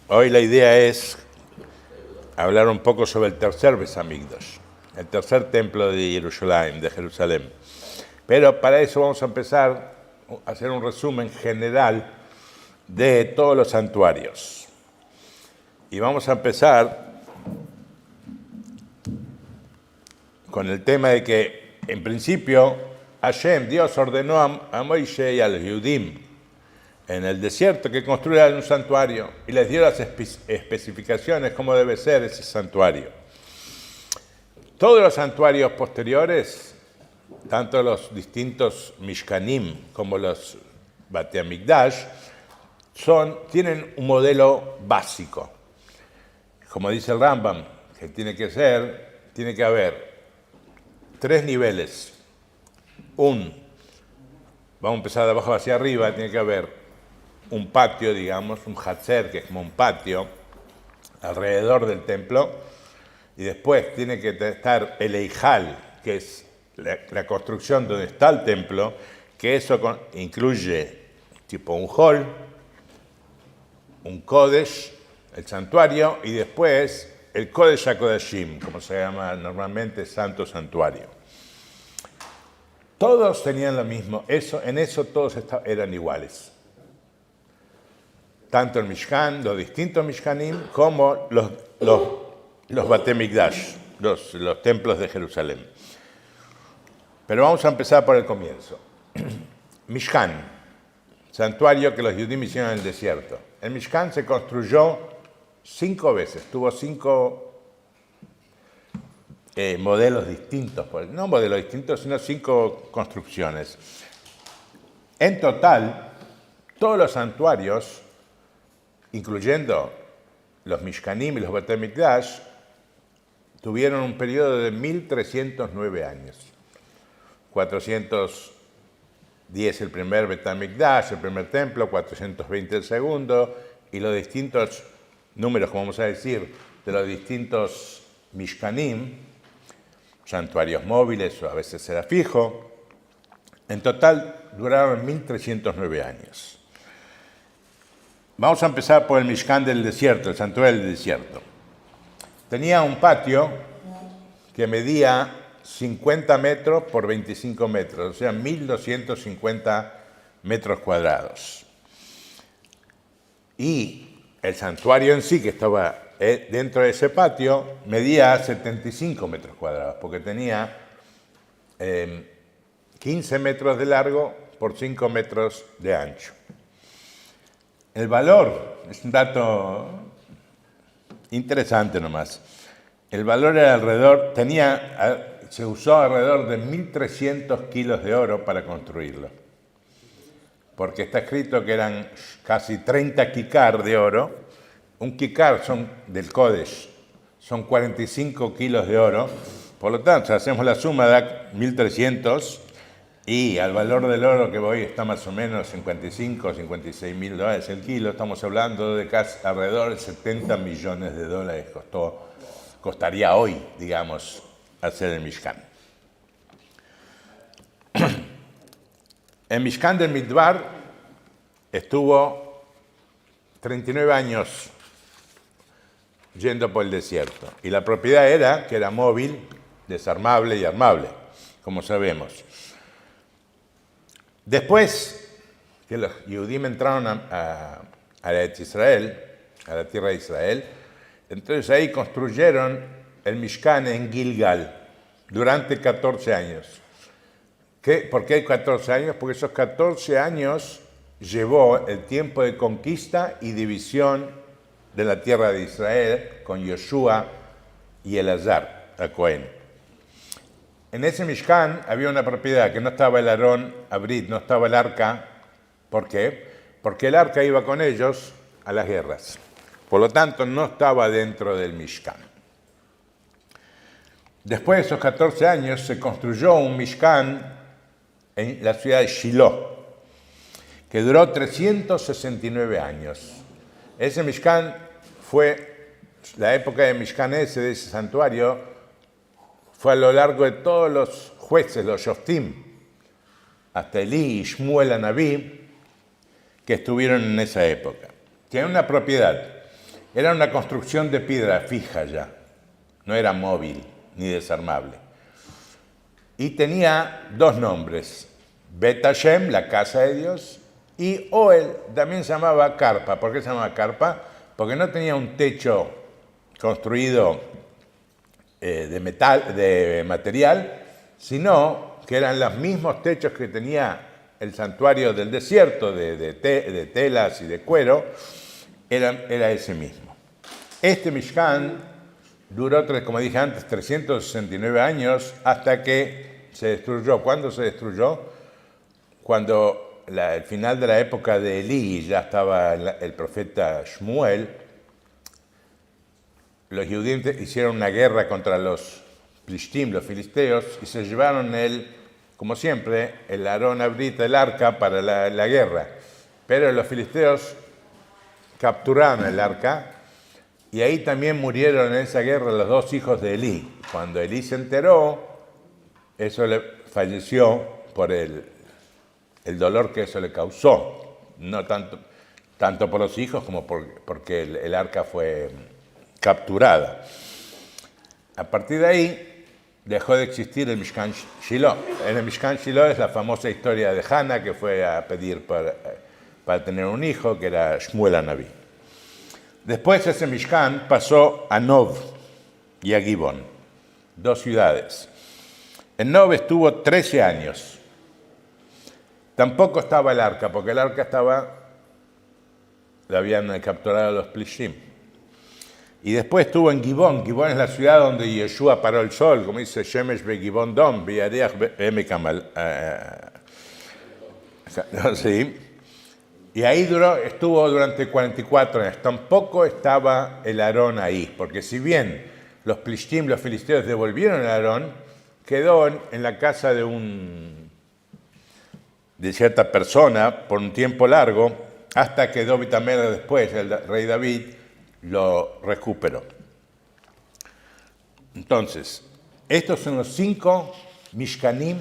Hoy la idea es hablar un poco sobre el tercer Beis Hamikdash, el tercer templo de Jerusalén. Pero para eso vamos a empezar a hacer un resumen general de todos los santuarios. Y vamos a empezar con el tema de que, en principio, Hashem, Dios, ordenó a Moisés y a los Yehudim en el desierto que construyeran un santuario y les dio las especificaciones cómo debe ser ese santuario. Todos los santuarios posteriores, tanto los distintos Mishkanim como los Bate Hamikdash, tienen un modelo básico. Como dice el Rambam, que tiene que haber 3 niveles. Vamos a empezar de abajo hacia arriba, tiene que haber un patio, digamos, un hatzer, que es como un patio, alrededor del templo, y después tiene que estar el eijal, que es la construcción donde está el templo, que eso incluye tipo un hall, un kodesh, el santuario, y después el kodesh HaKodashim, como se llama normalmente, santo santuario. Todos tenían lo mismo, en eso todos eran iguales. Tanto el Mishkan, los distintos Mishkanim, como los Bate Hamikdash, los templos de Jerusalén. Pero vamos a empezar por el comienzo. Mishkan, santuario que los judíos hicieron en el desierto. El Mishkan se construyó 5 veces, tuvo 5 modelos distintos, no modelos distintos, sino 5 construcciones. En total, todos los santuarios, incluyendo los Mishkanim y los Bate Hamikdash, tuvieron un periodo de 1309 años. 410 el primer Bate Hamikdash, el primer templo, 420 el segundo, y los distintos números, como vamos a decir, de los distintos Mishkanim, santuarios móviles o a veces era fijo, en total duraron 1309 años. Vamos a empezar por el Mishkan del desierto, el santuario del desierto. Tenía un patio que medía 50 metros por 25 metros, o sea, 1250 metros cuadrados. Y el santuario en sí, que estaba dentro de ese patio, medía 75 metros cuadrados, porque tenía 15 metros de largo por 5 metros de ancho. El valor, es un dato interesante nomás, el valor era se usó alrededor de 1.300 kilos de oro para construirlo, porque está escrito que eran casi 30 kikar de oro. Un kikar del Kodesh son 45 kilos de oro, por lo tanto, si hacemos la suma da 1.300, y al valor del oro que hoy está más o menos 55 o 56 mil dólares el kilo, estamos hablando de casi alrededor de 70 millones de dólares costaría hoy, digamos, hacer el Mishkan. El Mishkan del Midbar estuvo 39 años yendo por el desierto, y la propiedad era que era móvil, desarmable y armable, como sabemos. Después que los Yehudim entraron a Israel, a la tierra de Israel, entonces ahí construyeron el Mishkan en Gilgal durante 14 años. ¿Por qué 14 años? Porque esos 14 años llevó el tiempo de conquista y división de la tierra de Israel con Yoshua y Elazar, a Cohen. En ese Mishkan había una propiedad que no estaba el Aarón Abrit, no estaba el arca. ¿Por qué? Porque el arca iba con ellos a las guerras. Por lo tanto, no estaba dentro del Mishkan. Después de esos 14 años se construyó un Mishkan en la ciudad de Shiloh, que duró 369 años. Ese Mishkan la época de Mishkan de ese santuario, fue a lo largo de todos los jueces, los shoftim, hasta Elí y Shmuel Anabí, que estuvieron en esa época. Tiene una propiedad. Era una construcción de piedra fija ya, no era móvil ni desarmable. Y tenía dos nombres, Bet Hashem, la casa de Dios, y Oel también se llamaba carpa. ¿Por qué se llamaba carpa? Porque no tenía un techo construido de material, sino que eran los mismos techos que tenía el santuario del desierto, de telas y de cuero, era ese mismo. Este Mishkan duró, como dije antes, 369 años hasta que se destruyó. ¿Cuándo se destruyó? Cuando el final de la época de Elí, ya estaba el profeta Shmuel, los judíos hicieron una guerra contra los plishtim, los filisteos, y se llevaron como siempre, el Aarón Abrita, el arca, para la guerra. Pero los filisteos capturaron el arca, y ahí también murieron en esa guerra los dos hijos de Elí. Cuando Elí se enteró, falleció por el dolor que eso le causó, no tanto por los hijos como porque el arca fue capturada. A partir de ahí dejó de existir el Mishkan Shiloh. En el Mishkan Shiloh es la famosa historia de Hannah, que fue a pedir para tener un hijo, que era Shmuel Anabí. Después ese Mishkan pasó a Nov y a Gibón, dos ciudades. En Nov estuvo 13 años. Tampoco estaba el arca, porque el arca la habían capturado los plishtim. Y después estuvo en Gibón. Gibón es la ciudad donde Yeshua paró el sol, como dice Shemesh be Gibón Dom, Beyareach be Kamal. Sí. Y ahí estuvo durante 44 años. Tampoco estaba el Aarón ahí, porque si bien los plishtim, los filisteos, devolvieron el Aarón, quedó en la casa de cierta persona por un tiempo largo, hasta que David Amelech después, el rey David, lo recuperó. Entonces, estos son los 5 Mishkanim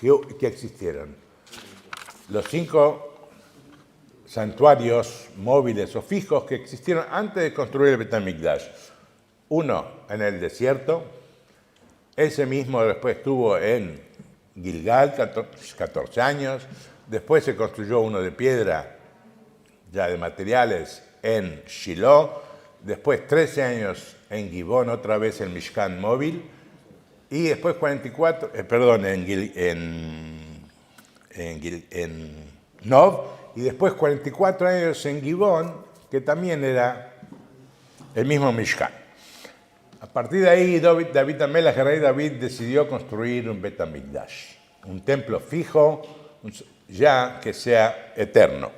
que existieron. Los 5 santuarios móviles o fijos que existieron antes de construir el Bet HaMikdash. Uno en el desierto, ese mismo después estuvo en Gilgal, 14 años, después se construyó uno de piedra, ya de materiales, en Shiloh, después 13 años en Gibón, otra vez el Mishkan móvil, y después 44, en Nov, y después 44 años en Gibón, que también era el mismo Mishkan. A partir de ahí, David Amelech, el rey David, decidió construir un Bet HaMikdash, un templo fijo, ya que sea eterno.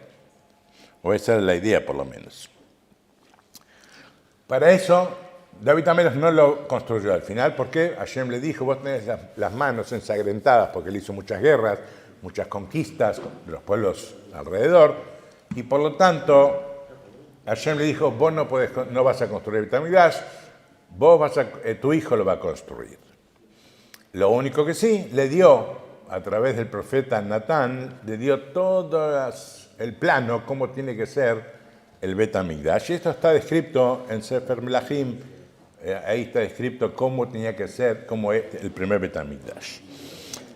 O esa es la idea, por lo menos. Para eso, David Amelech no lo construyó al final, porque Hashem le dijo, vos tenés las manos ensangrentadas, porque él hizo muchas guerras, muchas conquistas de los pueblos alrededor, y por lo tanto, Hashem le dijo, vos no vas a construir Bet HaMikdash, tu hijo lo va a construir. Lo único que sí, le dio, a través del profeta Natán, le dio todo el plano, cómo tiene que ser el Bet HaMikdash. Y esto está descrito en Sefer Melachim, ahí está descrito cómo tenía que ser, cómo es el primer Bet HaMikdash.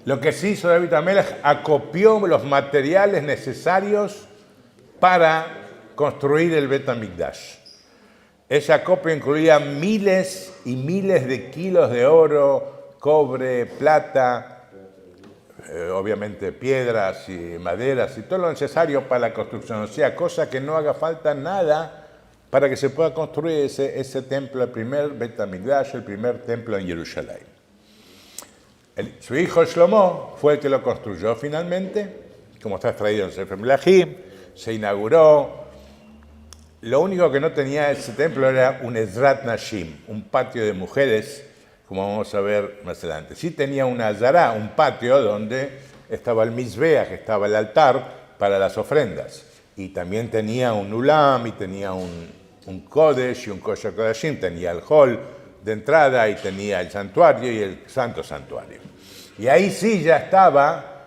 Lo que sí hizo David Amelech, acopió los materiales necesarios para construir el Bet HaMikdash. Ese acopio incluía miles y miles de kilos de oro, cobre, plata, obviamente piedras y maderas y todo lo necesario para la construcción. O sea, cosa que no haga falta nada para que se pueda construir ese templo, el primer Bet HaMikdash, el primer templo en Jerusalén. Su hijo Shlomo fue el que lo construyó finalmente, como está extraído en Sefer Melachim, se inauguró. Lo único que no tenía ese templo era un Ezrat Nashim, un patio de mujeres, como vamos a ver más adelante. Sí tenía una Azara, un patio donde estaba el Mizbeach, que estaba el altar para las ofrendas. Y también tenía un Ulam, y tenía un Kodesh y un Kosh HaKodashim, tenía el hall de entrada y tenía el santuario y el santo santuario. Y ahí sí ya estaba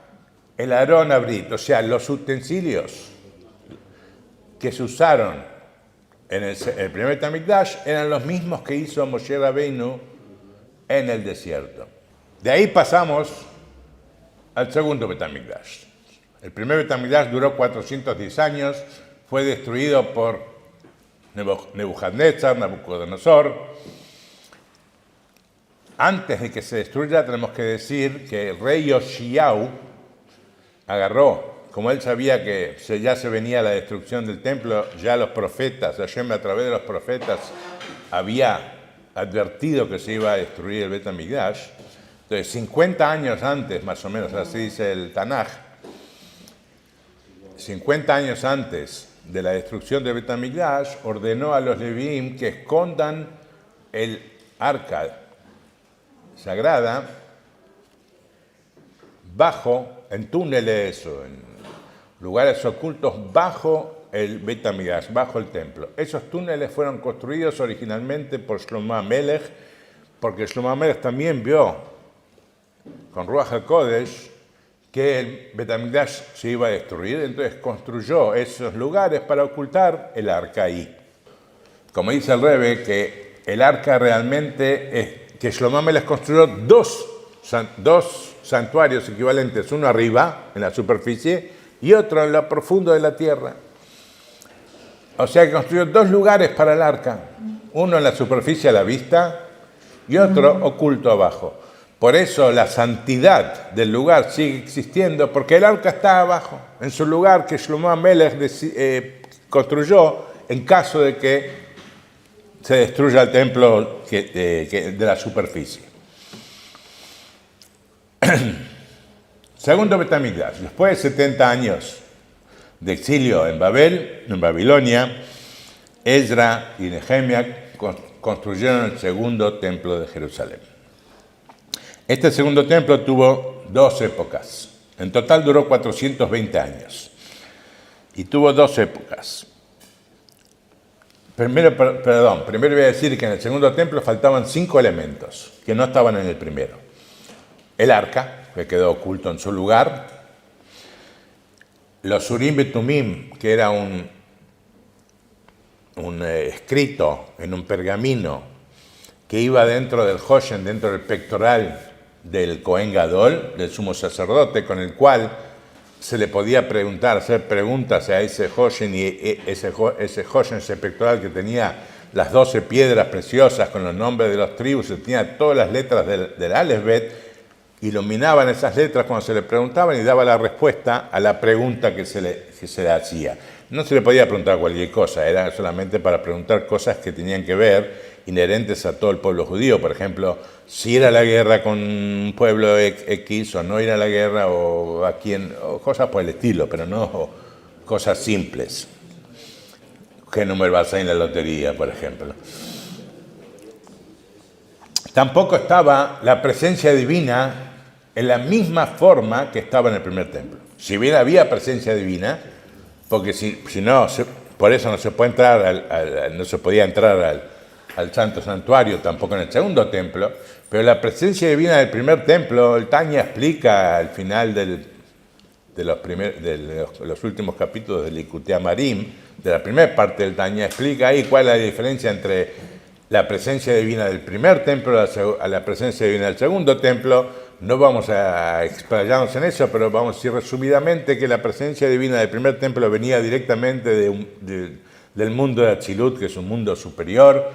el Aarón Abrit, o sea, los utensilios que se usaron el primer Bet HaMikdash eran los mismos que hizo Moshe Rabbeinu en el desierto. De ahí pasamos al segundo Bet HaMikdash. El primer Bet HaMikdash duró 410 años, fue destruido por Nebuchadnezzar, Nabucodonosor. Antes de que se destruya, tenemos que decir que el rey Yoshiyahu agarró, como él sabía que ya se venía la destrucción del templo, ya los profetas, Hashem a través de los profetas había advertido que se iba a destruir el Bet HaMikdash. Entonces, 50 años antes, más o menos, así dice el Tanaj, 50 años antes de la destrucción del Bet HaMikdash, ordenó a los Leviim que escondan el arca sagrada en túneles o en lugares ocultos bajo el Bet HaMikdash, bajo el templo. Esos túneles fueron construidos originalmente por Shlomo HaMelech, porque Shlomo HaMelech también vio con Ruach HaKodesh que el Bet HaMikdash se iba a destruir, entonces construyó esos lugares para ocultar el arca ahí. Como dice el Rebbe, que el arca realmente es que Shlomo HaMelech construyó dos santuarios equivalentes, uno arriba, en la superficie, y otro en lo profundo de la tierra. O sea que construyó dos lugares para el arca, uno en la superficie a la vista y otro oculto abajo. Por eso la santidad del lugar sigue existiendo, porque el arca está abajo, en su lugar que Shlomo construyó en caso de que se destruya el templo de la superficie. Segundo Bet HaMikdash. Después de 70 años de exilio en Babilonia, Ezra y Nehemia construyeron el segundo templo de Jerusalén. Este segundo templo tuvo 2 épocas. En total duró 420 años. Y tuvo 2 épocas. Primero voy a decir que en el segundo templo faltaban 5 elementos que no estaban en el primero. El arca, que quedó oculto en su lugar. Los Urim Betumim, que era un escrito en un pergamino que iba dentro del Hoshen, dentro del pectoral del Cohen Gadol, del sumo sacerdote, con el cual se le podía hacer preguntas a ese Hoshen, y ese Hoshen, ese pectoral que tenía las 12 piedras preciosas con los nombres de las tribus, que tenía todas las letras del Alefbet, iluminaban esas letras cuando se le preguntaban y daba la respuesta a la pregunta que se le hacía. No se le podía preguntar cualquier cosa, era solamente para preguntar cosas que tenían que ver, inherentes a todo el pueblo judío. Por ejemplo, si ir a la guerra con un pueblo X o no ir a la guerra, o o cosas por el estilo, pero no cosas simples. ¿Qué número vas a ir en la lotería, por ejemplo? Tampoco estaba la presencia divina en la misma forma que estaba en el primer templo. Si bien había presencia divina, porque si no, por eso no se puede entrar no se podía entrar al santo santuario, tampoco en el segundo templo, pero la presencia divina del primer templo, el Tanya explica al final de los últimos capítulos del Likutei Amarim, de la primera parte del Tanya, explica ahí cuál es la diferencia entre la presencia divina del primer templo a la presencia divina del segundo templo. No vamos a explayarnos en eso, pero vamos a decir resumidamente que la presencia divina del primer templo venía directamente del mundo de Atzilut, que es un mundo superior,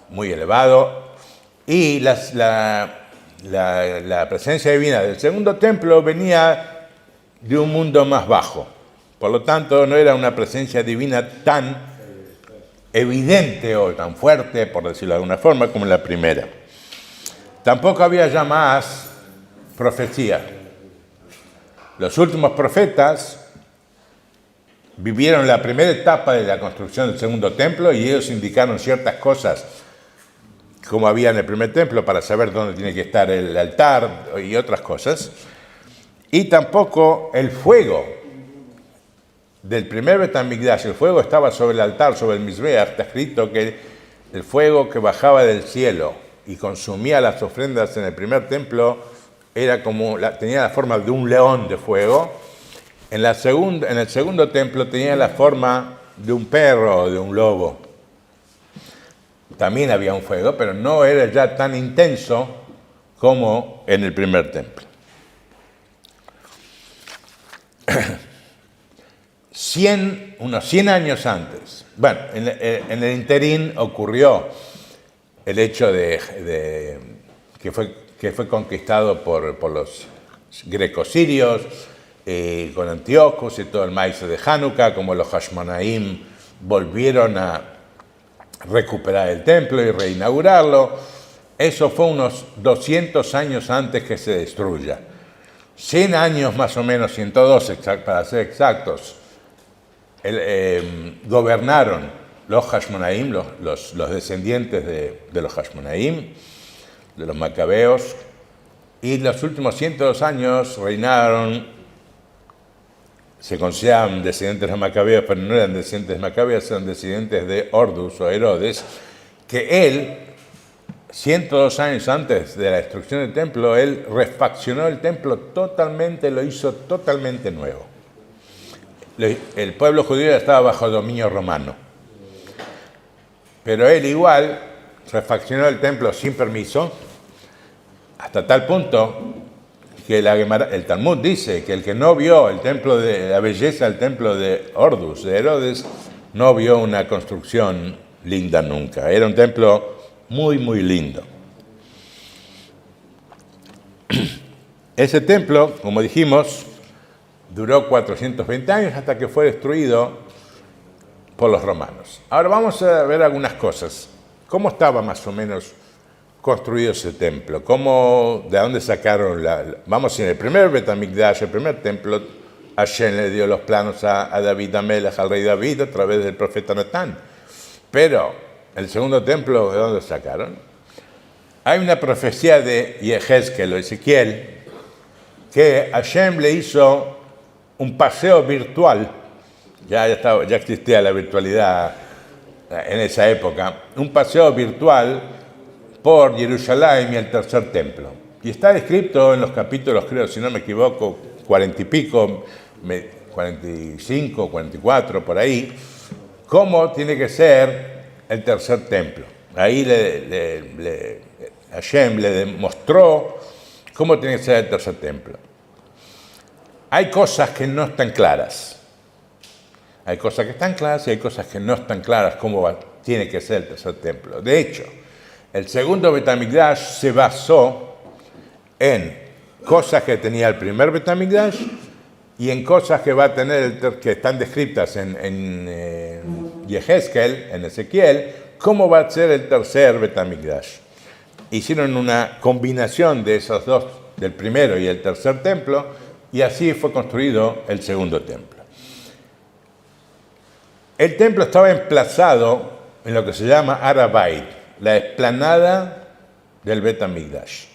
muy elevado, y la presencia divina del segundo templo venía de un mundo más bajo. Por lo tanto, no era una presencia divina tan evidente o tan fuerte, por decirlo de alguna forma, como la primera. Tampoco había ya más profecía. Los últimos profetas vivieron la primera etapa de la construcción del segundo templo y ellos indicaron ciertas cosas como había en el primer templo para saber dónde tiene que estar el altar y otras cosas. Y tampoco el fuego del primer Bet HaMikdash, el fuego estaba sobre el altar, sobre el Mizbeach. Está escrito que el fuego que bajaba del cielo y consumía las ofrendas en el primer templo tenía la forma de un león de fuego. En el segundo templo tenía la forma de un perro o de un lobo. También había un fuego, pero no era ya tan intenso como en el primer templo. Unos 100 años antes, bueno, en el interín ocurrió el hecho de que fue conquistado por los greco-sirios, con Antíocos y todo el maíz de Hanukkah, como los Hashmonaim volvieron a recuperar el templo y reinaugurarlo. Eso fue unos 200 años antes que se destruya. 100 años más o menos, 102 para ser exactos, gobernaron los Hashmonaim, los descendientes de los Hashmonaim, de los macabeos, y los últimos 102 años reinaron, se consideraban descendientes de los macabeos, pero no eran descendientes de macabeos, eran descendientes de Ordus o Herodes, que él, 102 años antes de la destrucción del templo, él refaccionó el templo totalmente, lo hizo totalmente nuevo. El pueblo judío estaba bajo dominio romano, pero él igual refaccionó el templo sin permiso, hasta tal punto que el Talmud dice que el que no vio el templo de la belleza del templo de Ordus, de Herodes, no vio una construcción linda nunca. Era un templo muy, muy lindo. Ese templo, como dijimos, duró 420 años hasta que fue destruido por los romanos. Ahora vamos a ver algunas cosas. ¿Cómo estaba más o menos construido ese templo? ¿De dónde sacaron vamos en el primer Bet HaMikdash, el primer templo, Hashem le dio los planos a David Amelech, al rey David, a través del profeta Natán. Pero el segundo templo, ¿de dónde sacaron? Hay una profecía de Yehezkel o Ezequiel que Hashem le hizo un paseo virtual. Ya existía la virtualidad en esa época. Un paseo virtual por Jerusalén y el tercer templo. Y está descrito en los capítulos, creo, si no me equivoco, 40 y pico, 45, 44, por ahí, cómo tiene que ser el tercer templo. Ahí Hashem le demostró cómo tiene que ser el tercer templo. Hay cosas que no están claras. Hay cosas que están claras y hay cosas que no están claras cómo tiene que ser el tercer templo. De hecho, el segundo Bet HaMikdash se basó en cosas que tenía el primer Bet HaMikdash y en cosas que va a tener, que están descritas en Yehezkel, en Ezequiel, cómo va a ser el tercer Bet HaMikdash. Hicieron una combinación de esos dos, del primero y el tercer templo, y así fue construido el segundo templo. El templo estaba emplazado en lo que se llama Har HaBayit, la explanada del Bet HaMikdash,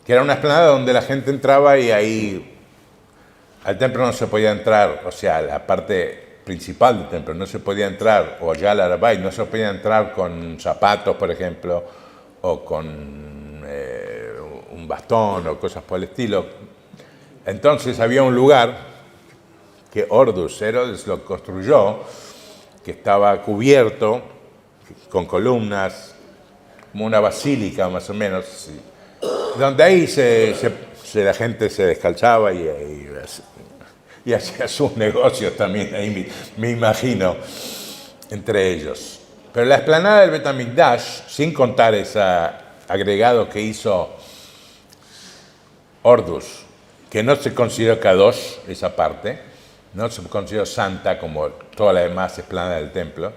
que era una explanada donde la gente entraba y ahí al templo no se podía entrar, o sea, la parte principal del templo no se podía entrar, o ya al Har HaBayit no se podía entrar con zapatos, por ejemplo, o con un bastón o cosas por el estilo. Entonces había un lugar que Herodes lo construyó, que estaba cubierto con columnas, como una basílica más o menos, donde ahí la gente se descalzaba y hacía sus negocios también, ahí me imagino, entre ellos. Pero la explanada del Bet HaMikdash, sin contar ese agregado que hizo Ordus, que no se consideró Kadosh, esa parte, no se consideró santa como toda la demás explanada del templo.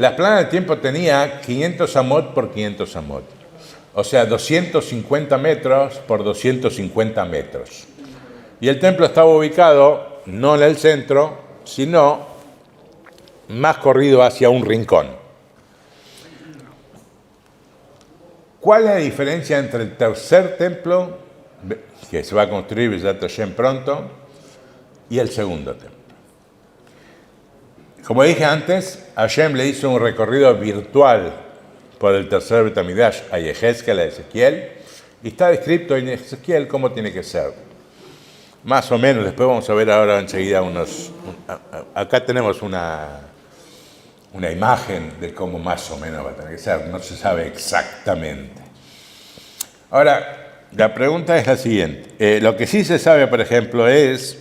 La explanada del templo tenía 500 amot por 500 amot, o sea, 250 metros por 250 metros. Y el templo estaba ubicado no en el centro, sino más corrido hacia un rincón. ¿Cuál es la diferencia entre el tercer templo, que se va a construir Bezrat Hashem pronto, y el segundo templo? Como dije antes, Hashem le hizo un recorrido virtual por el tercer Bet HaMikdash a Yehezkel, a Ezequiel, y está descrito en Ezequiel cómo tiene que ser. Más o menos, después vamos a ver ahora enseguida acá tenemos una imagen de cómo más o menos va a tener que ser, no se sabe exactamente. Ahora, la pregunta es la siguiente. Lo que sí se sabe, por ejemplo, es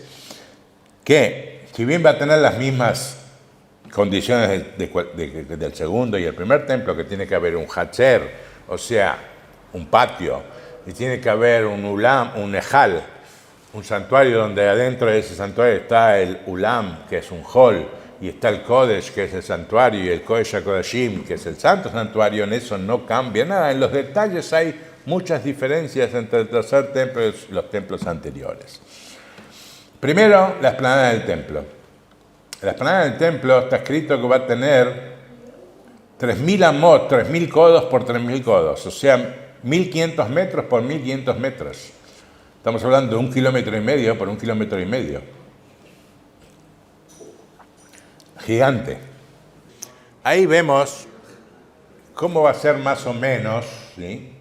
que si bien va a tener las mismas condiciones del segundo y el primer templo, que tiene que haber un hacher, o sea, un patio, y tiene que haber un ulam, un ejal, un santuario donde adentro de ese santuario está el ulam, que es un hall, y está el Kodesh, que es el santuario, y el Kodesh HaKodashim, que es el santo santuario. En eso no cambia nada. En los detalles hay muchas diferencias entre el tercer templo y los templos anteriores. Primero, la explanada del templo. La explanada del templo está escrito que va a tener 3.000 amot, 3.000 codos por 3.000 codos, o sea, 1.500 metros por 1.500 metros. Estamos hablando de 1,5 kilómetros por 1,5 kilómetros. Gigante. Ahí vemos cómo va a ser más o menos, ¿sí?,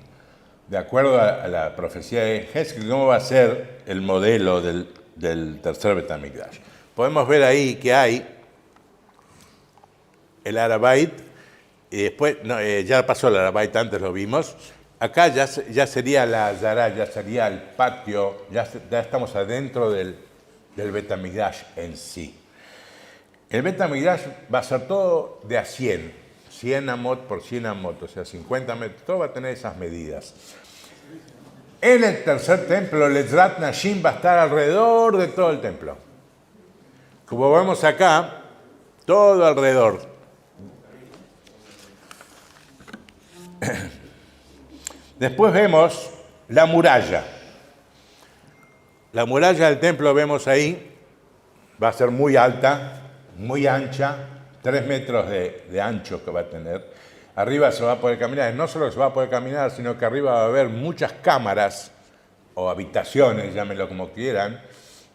de acuerdo a la profecía de Hezkel, cómo va a ser el modelo del tercer Beit HaMikdash. Podemos ver ahí que hay el Arabait, y después, no, ya pasó el Arabait, antes lo vimos. Acá ya sería la Zara, ya sería el patio, ya estamos adentro del Beit HaMikdash en sí. El Beit HaMikdash va a ser todo de a 100 amot por 100 amot, o sea, 50 metros, todo va a tener esas medidas. En el tercer templo, el Ezrat Nashim va a estar alrededor de todo el templo. Como vemos acá, todo alrededor. Después vemos la muralla. La muralla del templo, vemos ahí, va a ser muy alta, muy ancha, 3 metros de ancho que va a tener. Arriba se va a poder caminar, no solo se va a poder caminar, sino que arriba va a haber muchas cámaras o habitaciones, llámenlo como quieran,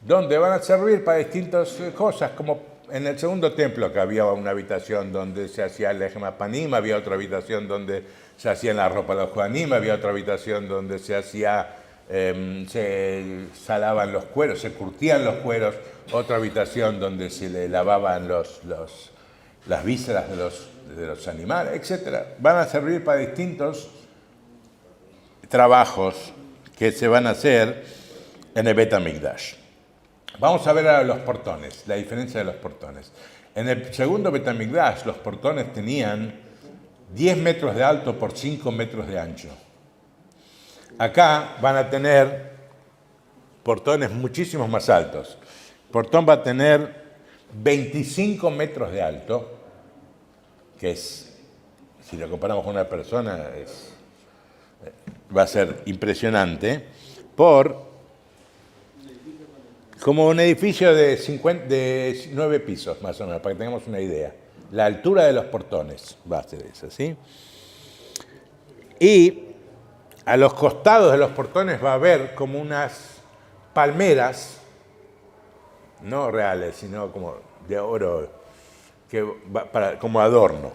donde van a servir para distintas cosas, como en el segundo templo, que había una habitación donde se hacía el Lechem Panim, había otra habitación donde se hacían la ropa de los Kohanim, había otra habitación donde se salaban los cueros, se curtían los cueros, otra habitación donde se le lavaban las vísceras de los animales, etc. Van a servir para distintos trabajos que se van a hacer en el Beit HaMikdash. Vamos a ver ahora los portones, la diferencia de los portones. En el segundo Beit HaMikdash, los portones tenían 10 metros de alto por 5 metros de ancho. Acá van a tener portones muchísimo más altos. El portón va a tener 25 metros de alto, que es, si lo comparamos con una persona, va a ser impresionante, como un edificio de 9 pisos, más o menos, para que tengamos una idea. La altura de los portones va a ser esa, ¿sí? Y a los costados de los portones va a haber como unas palmeras, no reales, sino como de oro, como adorno.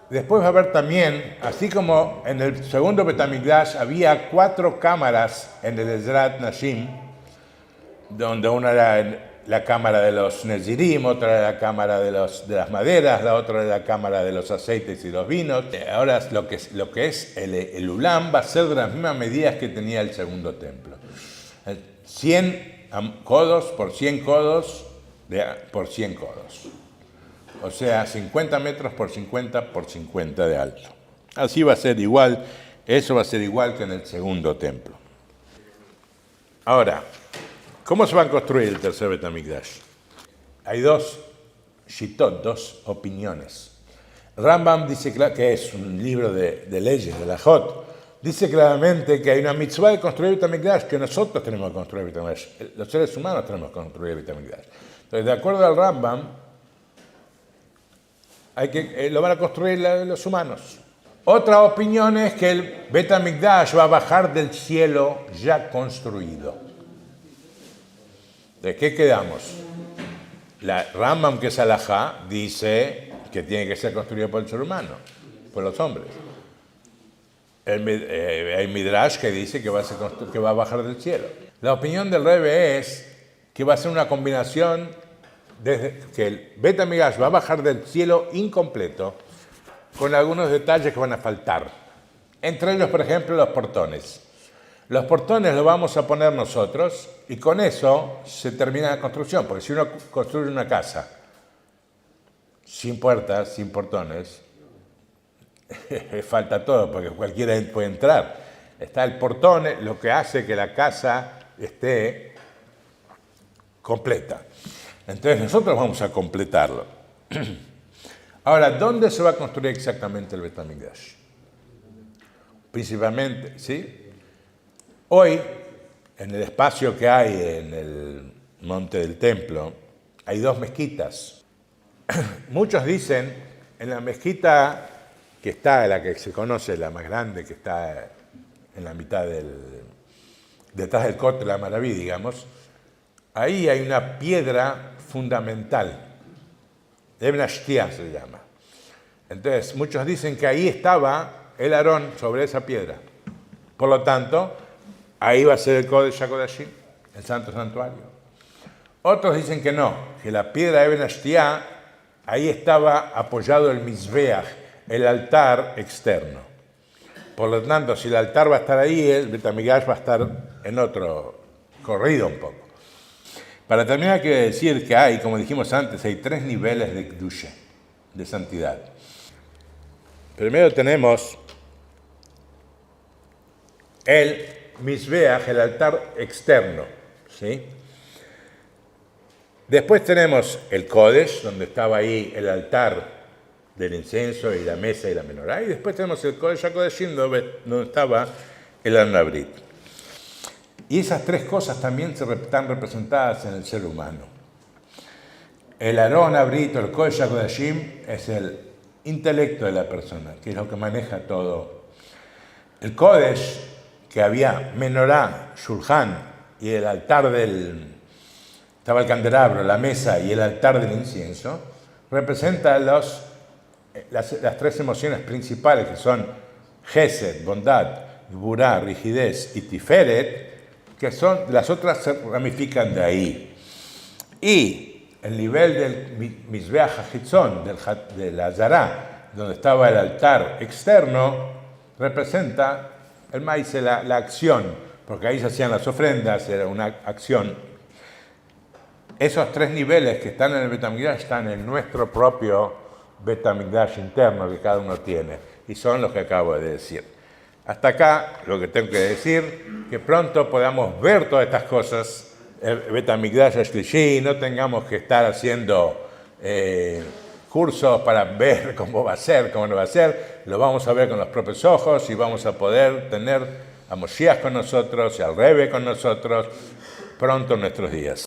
Después va a haber también, así como en el segundo Beit HaMikdash había 4 cámaras en el Ezrat Nashim, donde una era la cámara de los Nezirim, otra era la cámara de las maderas, la otra era la cámara de los aceites y los vinos. Ahora lo que es el Ulam va a ser de las mismas medidas que tenía el segundo templo. 100 codos por 100 codos por 100 codos. O sea, 50 metros por 50 por 50 de alto. Así va a ser igual, eso va a ser igual que en el segundo templo. Ahora, ¿cómo se va a construir el tercer Beit HaMikdash? Hay dos shitot, dos opiniones. Rambam dice que es un libro de leyes, de la Jot. Dice claramente que hay una mitzvah de construir Beit HaMikdash, que nosotros tenemos que construir Beit HaMikdash. Los seres humanos tenemos que construir Beit HaMikdash. Entonces, de acuerdo al Rambam, lo van a construir los humanos. Otra opinión es que el Beit HaMikdash va a bajar del cielo ya construido. ¿De qué quedamos? La Rambam, que es halajá, dice que tiene que ser construido por el ser humano, por los hombres. Hay Midrash que dice que va a bajar del cielo. La opinión del Rebbe es que va a ser una combinación desde que el Bet HaMikdash va a bajar del cielo incompleto, con algunos detalles que van a faltar. Entre ellos, por ejemplo, los portones. Los portones los vamos a poner nosotros y con eso se termina la construcción, porque si uno construye una casa sin puertas, sin portones, falta todo, porque cualquiera puede entrar. Está el portón, lo que hace que la casa esté completa. Entonces nosotros vamos a completarlo. Ahora, ¿dónde se va a construir exactamente el Bet HaMikdash? Principalmente, ¿sí? Hoy, en el espacio que hay en el monte del templo, hay 2 mezquitas. Muchos dicen, en la mezquita que está, la que se conoce, la más grande, que está en la mitad detrás del Kotel la Maraví, digamos, ahí hay una piedra fundamental, Eben Ashtia se llama. Entonces, muchos dicen que ahí estaba el Aarón sobre esa piedra. Por lo tanto, ahí va a ser el Kodesh HaKodashim, el Santo Santuario. Otros dicen que no, que la piedra Eben Ashtia, ahí estaba apoyado el Mizbeach, el altar externo. Por lo tanto, si el altar va a estar ahí, el Bet HaMikdash va a estar en otro corrido un poco. Para terminar, quiero decir que hay, como dijimos antes, hay 3 niveles de Kedusha, de santidad. Primero tenemos el Mizbeach, el altar externo, ¿sí? Después tenemos el Kodesh, donde estaba ahí el altar del incienso y la mesa y la menorá. Y después tenemos el Kodesh HaKodashim, donde estaba el Aron Abrit. Y esas 3 cosas también están representadas en el ser humano. El Aron Abrit, el Kodesh HaKodashim, es el intelecto de la persona, que es lo que maneja todo. El Kodesh, que había menorá, shulchan, y el altar estaba el candelabro, la mesa y el altar del incienso, representa las 3 emociones principales, que son Gesed, bondad, Gburá, rigidez, y Tiferet, que son, las otras se ramifican de ahí. Y el nivel del Mizbeach HaChitzon, del Azará, donde estaba el altar externo, representa el maíz, la acción, porque ahí se hacían las ofrendas, era una acción. Esos 3 niveles que están en el Bet HaMikdash están en nuestro propio Bet HaMikdash interno que cada uno tiene, y son los que acabo de decir. Hasta acá lo que tengo que decir, que pronto podamos ver todas estas cosas, el Bet HaMikdash Ashlishi, no tengamos que estar haciendo cursos para ver cómo va a ser, cómo no va a ser, lo vamos a ver con los propios ojos y vamos a poder tener a Moshiach con nosotros y al Rebbe con nosotros pronto en nuestros días.